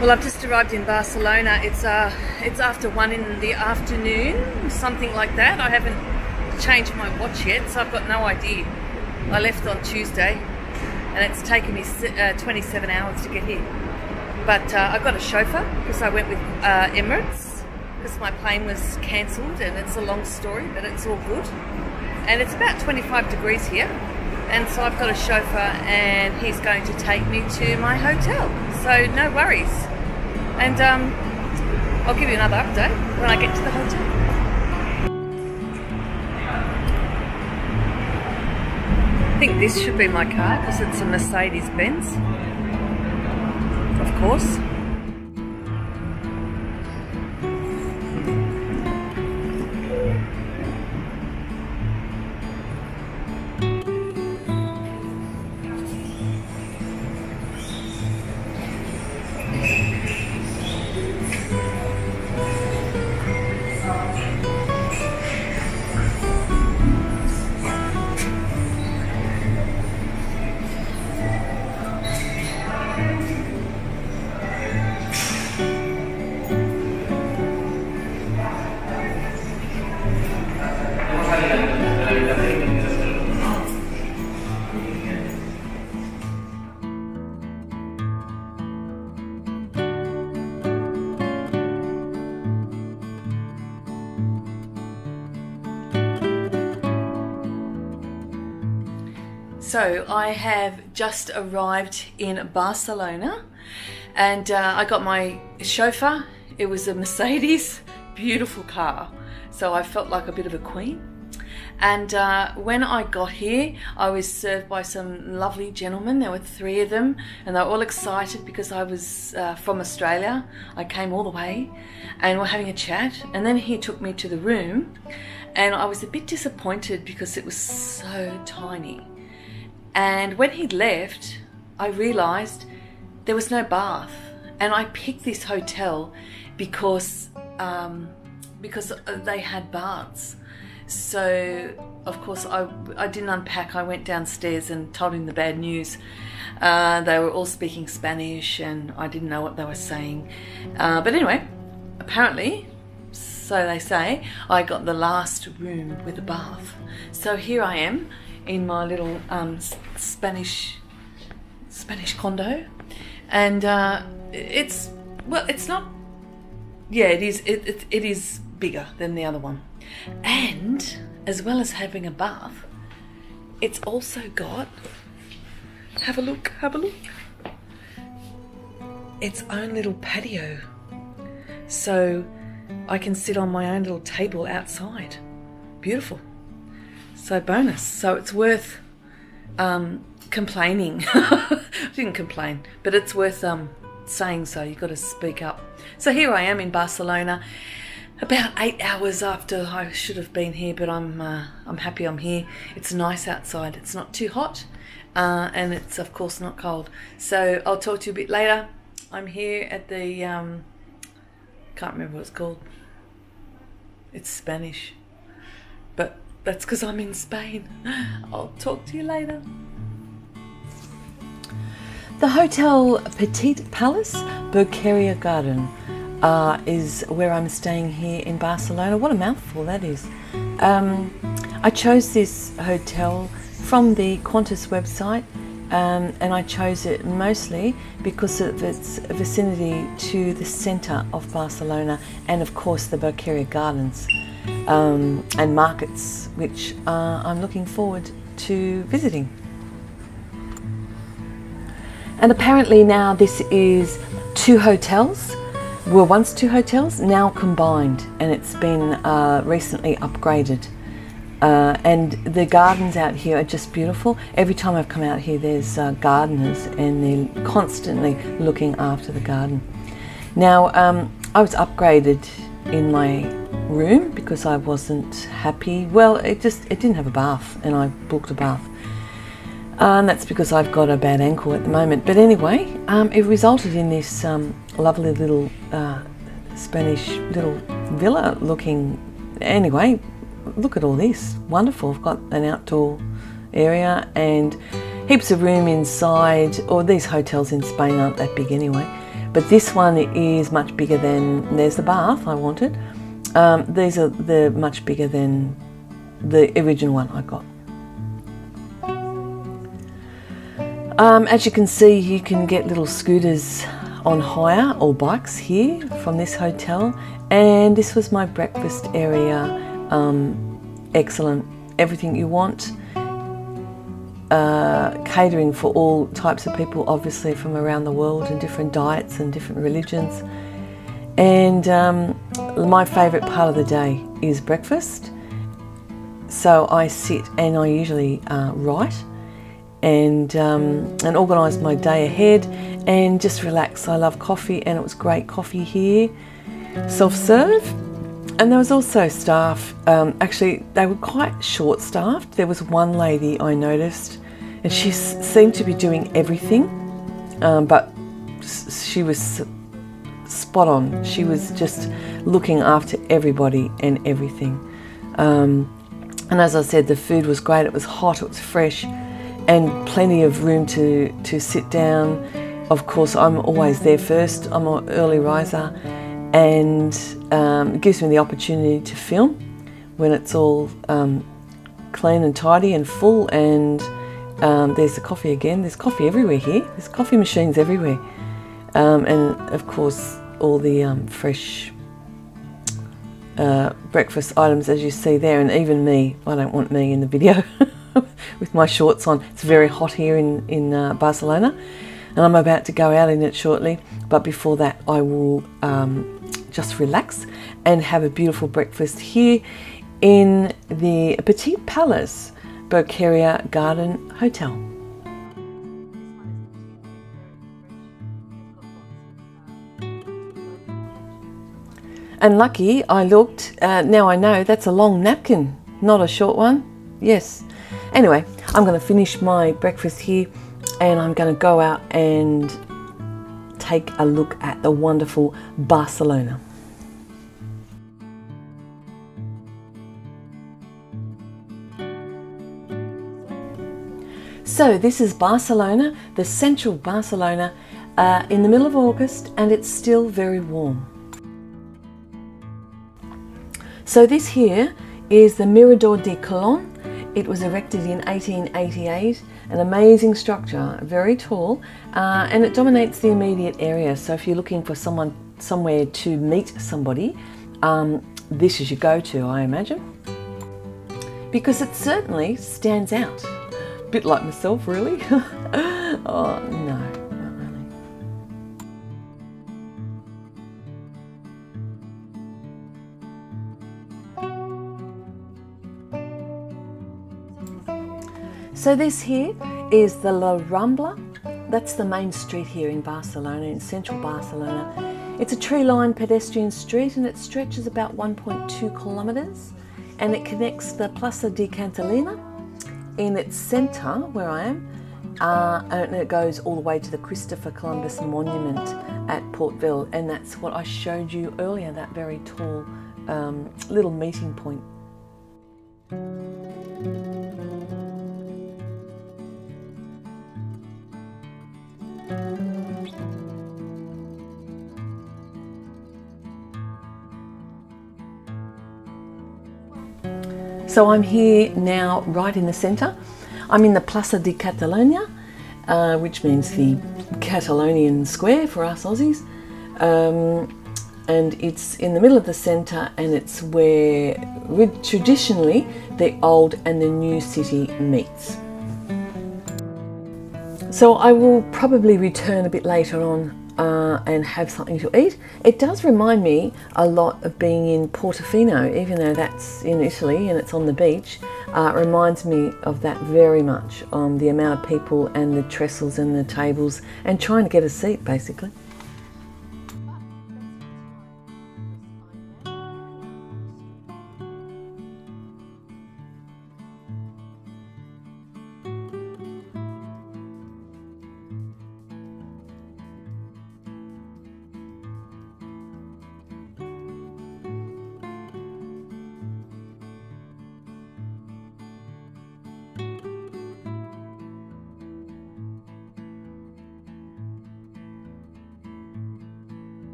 Well, I've just arrived in Barcelona. It's after 1 in the afternoon, something like that. I haven't changed my watch yet, so I've got no idea. I left on Tuesday, and it's taken me 27 hours to get here. But I got a chauffeur because I went with Emirates because my plane was cancelled, and it's a long story, but it's all good. And it's about 25 degrees here. And so I've got a chauffeur and he's going to take me to my hotel. So no worries. And I'll give you another update when I get to the hotel. I think this should be my car because it's a Mercedes-Benz, of course. So I have just arrived in Barcelona, and I got my chauffeur. It was a Mercedes, beautiful car. So I felt like a bit of a queen. And when I got here, I was served by some lovely gentlemen. There were 3 of them, and they were all excited because I was from Australia. I came all the way, and we're having a chat. And then he took me to the room, and I was a bit disappointed because it was so tiny. And when he'd left, I realised there was no bath. And I picked this hotel because they had baths. So, of course, I didn't unpack. I went downstairs and told him the bad news. They were all speaking Spanish and I didn't know what they were saying. But anyway, apparently, so they say, I got the last room with a bath. So here I am in my little Spanish condo, and it's not, yeah, it is bigger than the other one, and as well as having a bath, it's also got, have a look, its own little patio, so I can sit on my own little table outside. Beautiful. So bonus. So it's worth complaining. I didn't complain, but it's worth saying so. You've got to speak up. So here I am in Barcelona, about 8 hours after I should have been here, but I'm happy I'm here. It's nice outside. It's not too hot, and it's of course not cold. So I'll talk to you a bit later. I'm here at the can't remember what it's called. It's Spanish, but that's because I'm in Spain. I'll talk to you later. The Hotel Petit Palace Boqueria Garden is where I'm staying here in Barcelona. What a mouthful that is. I chose this hotel from the Qantas website, and I chose it mostly because of its vicinity to the centre of Barcelona and of course the Boqueria Gardens. And markets, which I'm looking forward to visiting. And apparently now this is 2 hotels, were once 2 hotels, now combined, and it's been recently upgraded. And the gardens out here are just beautiful. Every time I've come out here there's gardeners, and they're constantly looking after the garden. Now I was upgraded in my room because I wasn't happy. Well, it didn't have a bath, and I booked a bath, and that's because I've got a bad ankle at the moment. But anyway, it resulted in this lovely little Spanish little villa looking. Anyway, look at all this, wonderful. I've got an outdoor area and heaps of room inside. Or these hotels in Spain aren't that big anyway, but this one is much bigger than, there's the bath I wanted. They're much bigger than the original one I got. As you can see, you can get little scooters on hire or bikes here from this hotel, and this was my breakfast area. Excellent, everything you want. Catering for all types of people, obviously from around the world, and different diets and different religions. And my favourite part of the day is breakfast. So I sit and I usually write and organise my day ahead and just relax. I love coffee, and it was great coffee here, self-serve. And there was also staff, actually they were quite short-staffed. There was one lady I noticed, and she seemed to be doing everything, but she was spot on. She was just looking after everybody and everything. And as I said, the food was great. It was hot, it was fresh, and plenty of room to sit down. Of course, I'm always there first. I'm an early riser, and it gives me the opportunity to film when it's all clean and tidy and full. And there's the coffee again. There's coffee everywhere here. There's coffee machines everywhere, and of course all the fresh breakfast items, as you see there. And even me, I don't want me in the video with my shorts on. It's very hot here in Barcelona, and I'm about to go out in it shortly. But before that, I will just relax and have a beautiful breakfast here in the Petit Palace Boqueria Garden Hotel. And lucky I looked, now I know that's a long napkin, not a short one. Yes. Anyway, I'm going to finish my breakfast here, and I'm going to go out and take a look at the wonderful Barcelona. So this is Barcelona, the central Barcelona, in the middle of August, and it's still very warm. So this here is the Mirador de Colón. It was erected in 1888, an amazing structure, very tall, and it dominates the immediate area. So if you're looking for somewhere to meet somebody, this is your go-to, I imagine, because it certainly stands out. A bit like myself, really. Oh no, not really. So this here is the Las Ramblas. That's the main street here in Barcelona, in central Barcelona. It's a tree-lined pedestrian street, and it stretches about 1.2 kilometres, and it connects the Plaça Catalunya in its centre, where I am, and it goes all the way to the Christopher Columbus Monument at Portville, and that's what I showed you earlier, that very tall little meeting point. So I'm here now, right in the centre. I'm in the Plaça Catalunya, which means the Catalonian Square for us Aussies. And it's in the middle of the centre, and it's where traditionally the old and the new city meets. So I will probably return a bit later on and have something to eat. It does remind me a lot of being in Portofino, even though that's in Italy and it's on the beach. It reminds me of that very much, the amount of people and the trestles and the tables and trying to get a seat, basically.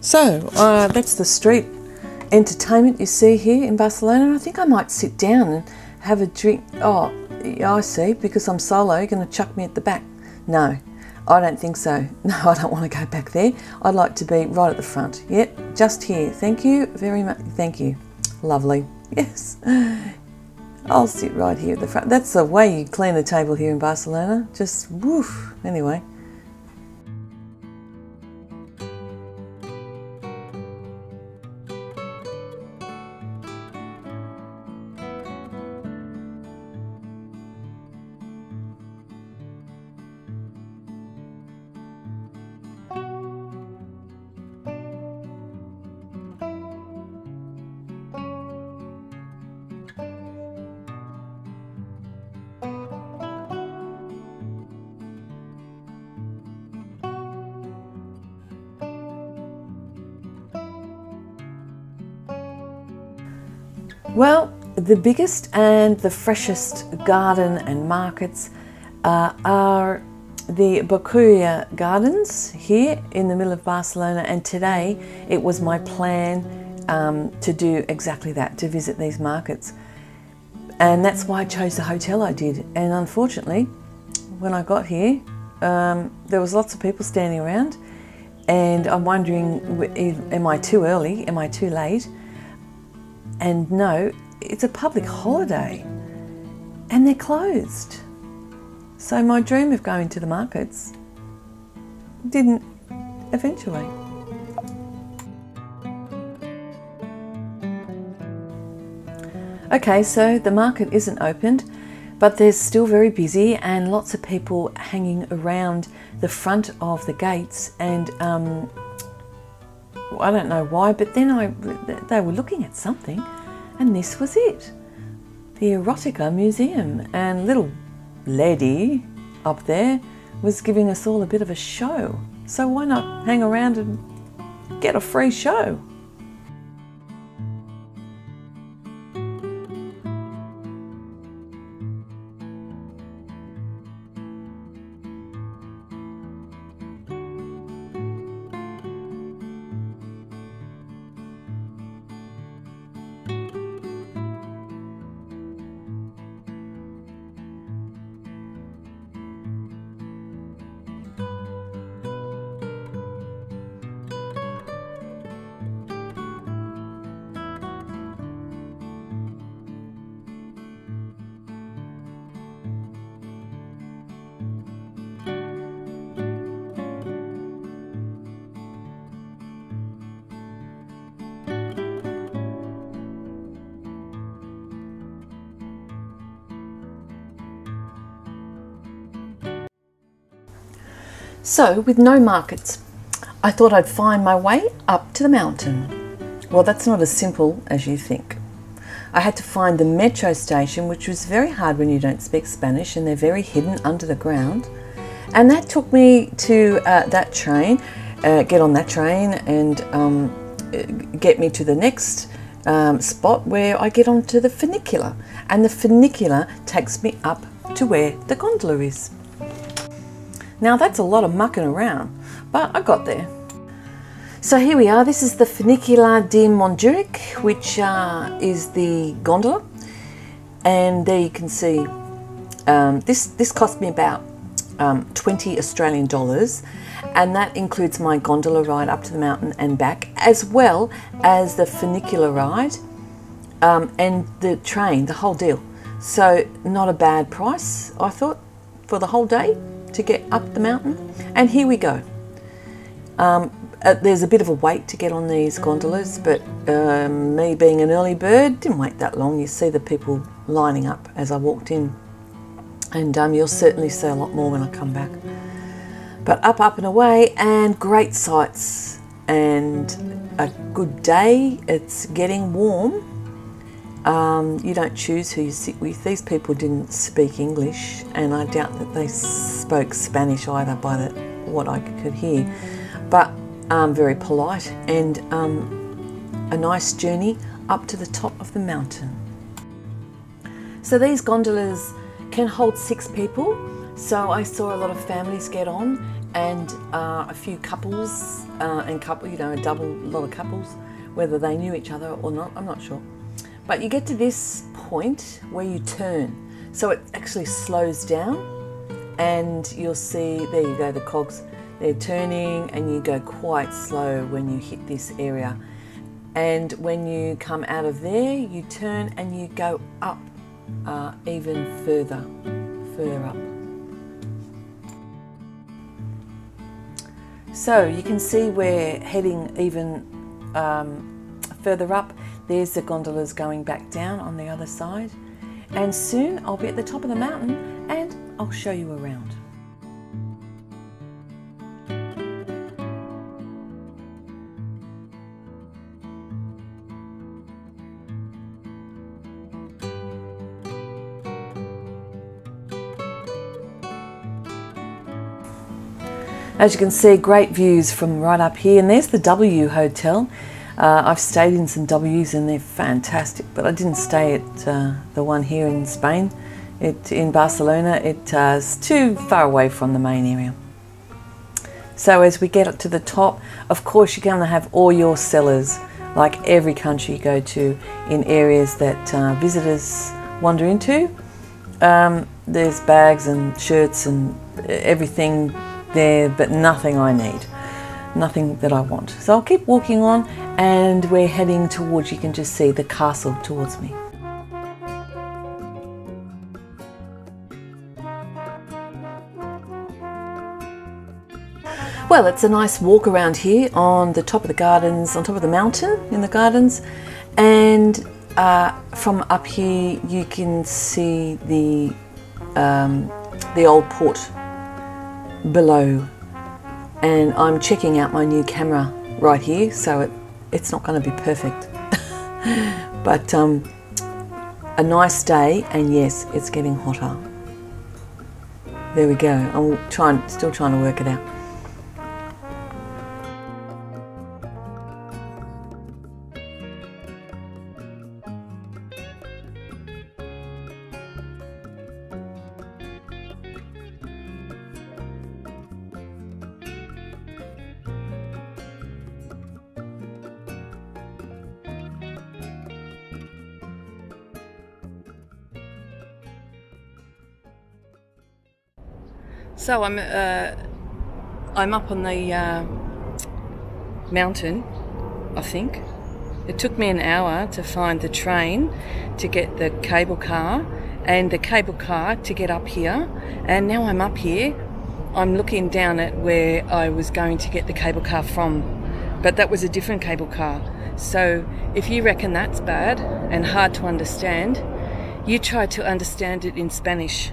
So that's the street entertainment you see here in Barcelona. I think I might sit down and have a drink. Oh, yeah, I see, because I'm solo, you're going to chuck me at the back. No, I don't think so. No, I don't want to go back there. I'd like to be right at the front. Yep, just here. Thank you very much. Thank you. Lovely. Yes. I'll sit right here at the front. That's the way you clean a table here in Barcelona. Just woof. Anyway. Well, the biggest and the freshest garden and markets are the Boqueria Gardens here in the middle of Barcelona, and today it was my plan to do exactly that, to visit these markets. And that's why I chose the hotel I did. And unfortunately, when I got here, there was lots of people standing around, and I'm wondering, am I too early? Am I too late? And no, it's a public holiday and they're closed. So my dream of going to the markets didn't eventuate. Okay, so the market isn't opened, but they're still very busy and lots of people hanging around the front of the gates, and I don't know why, but then they were looking at something, and this was it. The Erotica Museum, and little lady up there was giving us all a bit of a show. So why not hang around and get a free show? So, with no markets, I thought I'd find my way up to the mountain. Well, that's not as simple as you think. I had to find the metro station, which was very hard when you don't speak Spanish, and they're very hidden under the ground. And that took me to that train, get on that train and get me to the next spot where I get onto the funicular. And the funicular takes me up to where the gondola is. Now that's a lot of mucking around, but I got there. So here we are. This is the Funicular de Montjuic, which is the gondola, and there you can see this cost me about 20 Australian dollars, and that includes my gondola ride up to the mountain and back, as well as the funicular ride and the train, the whole deal. So not a bad price, I thought, for the whole day to get up the mountain. And here we go. There's a bit of a wait to get on these gondolas, but me being an early bird, didn't wait that long. You see the people lining up as I walked in, and you'll certainly see a lot more when I come back. But up and away, and great sights, and a good day. It's getting warm. You don't choose who you sit with. These people didn't speak English, and I doubt that they spoke Spanish either by what I could hear. But very polite, and a nice journey up to the top of the mountain. So these gondolas can hold 6 people. So I saw a lot of families get on, and a few couples you know, a lot of couples, whether they knew each other or not, I'm not sure. But you get to this point where you turn, so it actually slows down, and you'll see, there you go, the cogs, they're turning, and you go quite slow when you hit this area. And when you come out of there, you turn and you go up even further up. So you can see we're heading even further up. There's the gondolas going back down on the other side. And soon I'll be at the top of the mountain and I'll show you around. As you can see, great views from right up here, and there's the W Hotel. I've stayed in some W's and they're fantastic, but I didn't stay at the one here in Spain. In Barcelona, it's too far away from the main area. So as we get up to the top, of course you're going to have all your cellars, like every country you go to, in areas that visitors wander into. There's bags and shirts and everything there, but nothing I need, nothing that I want. So I'll keep walking on, and we're heading towards, you can just see the castle towards me. Well, it's a nice walk around here on the top of the gardens, on top of the mountain in the gardens, and from up here you can see the old port below, and I'm checking out my new camera right here, so it's not going to be perfect but a nice day, and yes, it's getting hotter. There we go. I'm still trying to work it out. So I'm up on the mountain, I think. It took me an hour to find the train to get the cable car, and the cable car to get up here. And now I'm up here. I'm looking down at where I was going to get the cable car from, but that was a different cable car. So if you reckon that's bad and hard to understand, you try to understand it in Spanish.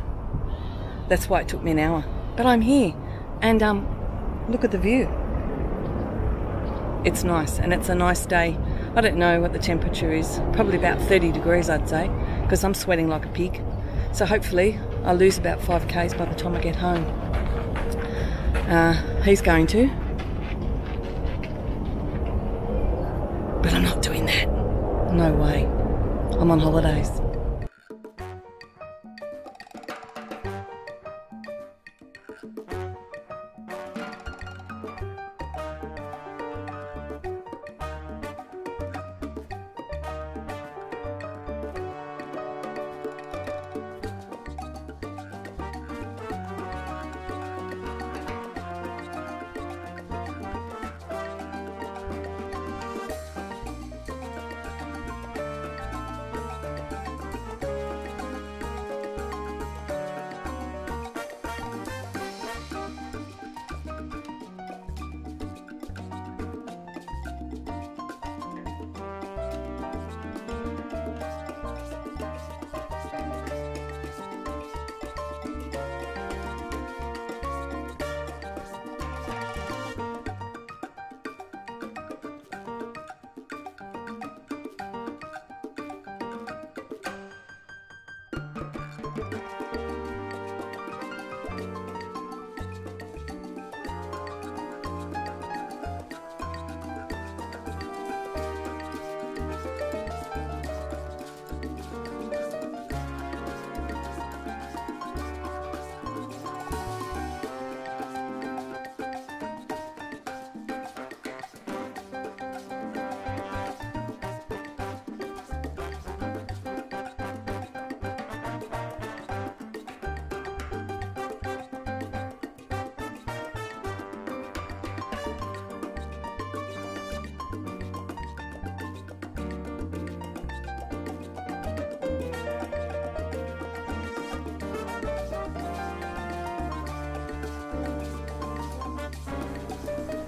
That's why it took me an hour. But I'm here, and look at the view. It's nice, and it's a nice day. I don't know what the temperature is, probably about 30 degrees I'd say, because I'm sweating like a pig. So hopefully I'll lose about 5 k's by the time I get home. He's going to. But I'm not doing that. No way. I'm on holidays.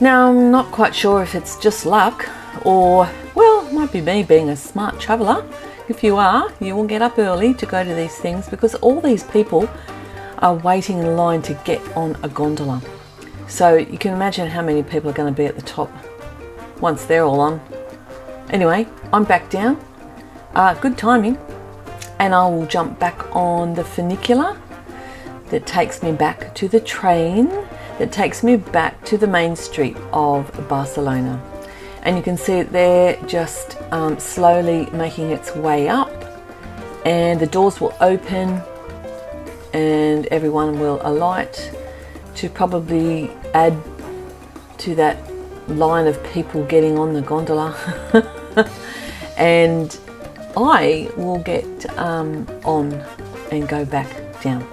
Now, I'm not quite sure if it's just luck or, well, it might be me being a smart traveller. If you are, you will get up early to go to these things because all these people are waiting in line to get on a gondola. So you can imagine how many people are going to be at the top once they're all on. Anyway, I'm back down. Good timing. And I will jump back on the funicular that takes me back to the train that takes me back to the main street of Barcelona. And you can see it there just slowly making its way up, and the doors will open and everyone will alight to probably add to that line of people getting on the gondola. And I will get on and go back down.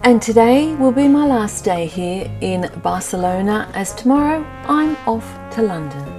And today will be my last day here in Barcelona, as tomorrow I'm off to London.